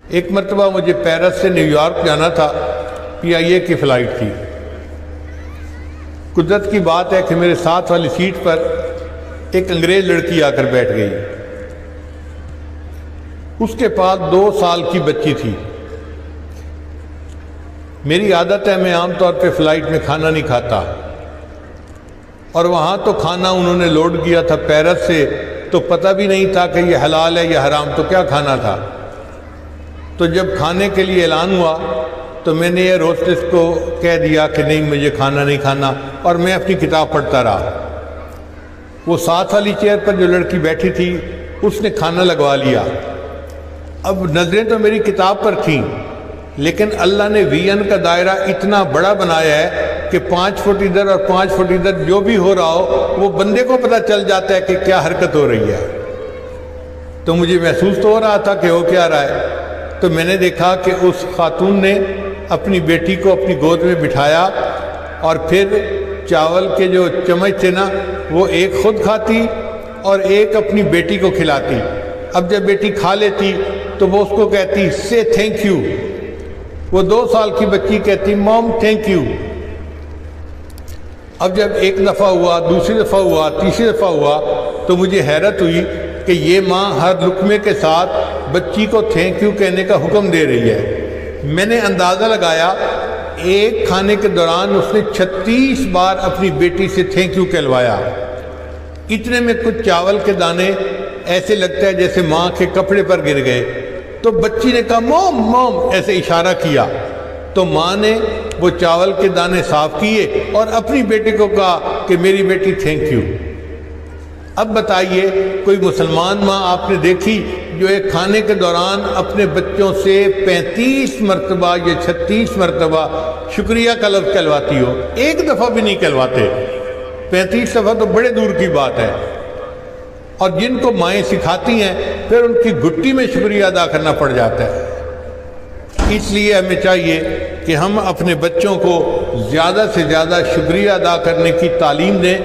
ایک مرتبہ مجھے پیرس سے نیو یارک جانا تھا، PIA کی فلائٹ تھی۔ قدرت کی بات ہے کہ میرے ساتھ والی سیٹ پر ایک انگریز لڑکی آ کر بیٹھ گئی۔ اس کے پاس 2 سال کی بچی تھی۔ میری عادت ہے میں عام طور پہ فلائٹ میں کھانا نہیں کھاتا، اور وہاں تو کھانا انہوں نے لوڈ کیا تھا پیرس سے، تو پتہ بھی نہیں تھا کہ یہ حلال ہے یا حرام، تو کیا کھانا تھا۔ تو جب کھانے کے لیے اعلان ہوا تو میں نے ایئر ہوسٹس کو کہہ دیا کہ نہیں مجھے کھانا نہیں کھانا، اور میں اپنی کتاب پڑھتا رہا۔ وہ ساتھ والی چیئر پر جو لڑکی بیٹھی تھی اس نے کھانا لگوا لیا۔ اب نظریں تو میری کتاب پر تھیں، لیکن اللہ نے VN کا دائرہ اتنا بڑا بنایا ہے کہ 5 فٹ ادھر اور 5 فٹ ادھر جو بھی ہو رہا ہو وہ بندے کو پتہ چل جاتا ہے کہ کیا حرکت ہو رہی ہے۔ تو مجھے محسوس تو ہو رہا تھا کہ ہو کیا رہا ہے۔ تو میں نے دیکھا کہ اس خاتون نے اپنی بیٹی کو اپنی گود میں بٹھایا، اور پھر چاول کے جو چمچ تھے نا وہ ایک خود کھاتی اور ایک اپنی بیٹی کو کھلاتی۔ اب جب بیٹی کھا لیتی تو وہ اس کو کہتی سے تھینک یو۔ وہ 2 سال کی بچی کہتی موم تھینک یو۔ اب جب ایک دفعہ ہوا، دوسری دفعہ ہوا، تیسری دفعہ ہوا، تو مجھے حیرت ہوئی کہ یہ ماں ہر لقمے کے ساتھ بچی کو تھینک یو کہنے کا حکم دے رہی ہے۔ میں نے اندازہ لگایا ایک کھانے کے دوران اس نے 36 بار اپنی بیٹی سے تھینک یو کہلوایا۔ اتنے میں کچھ چاول کے دانے ایسے لگتا ہے جیسے ماں کے کپڑے پر گر گئے، تو بچی نے کہا موم موم، ایسے اشارہ کیا، تو ماں نے وہ چاول کے دانے صاف کیے اور اپنی بیٹی کو کہا کہ میری بیٹی تھینک یو۔ اب بتائیے کوئی مسلمان ماں آپ نے دیکھی جو ایک کھانے کے دوران اپنے بچوں سے 35 مرتبہ یا 36 مرتبہ شکریہ کا لفظ کہلواتی ہو؟ ایک دفعہ بھی نہیں کہلواتے، 35 دفعہ تو بڑے دور کی بات ہے۔ اور جن کو مائیں سکھاتی ہیں پھر ان کی گھٹی میں شکریہ ادا کرنا پڑ جاتا ہے۔ اس لیے ہمیں چاہیے کہ ہم اپنے بچوں کو زیادہ سے زیادہ شکریہ ادا کرنے کی تعلیم دیں۔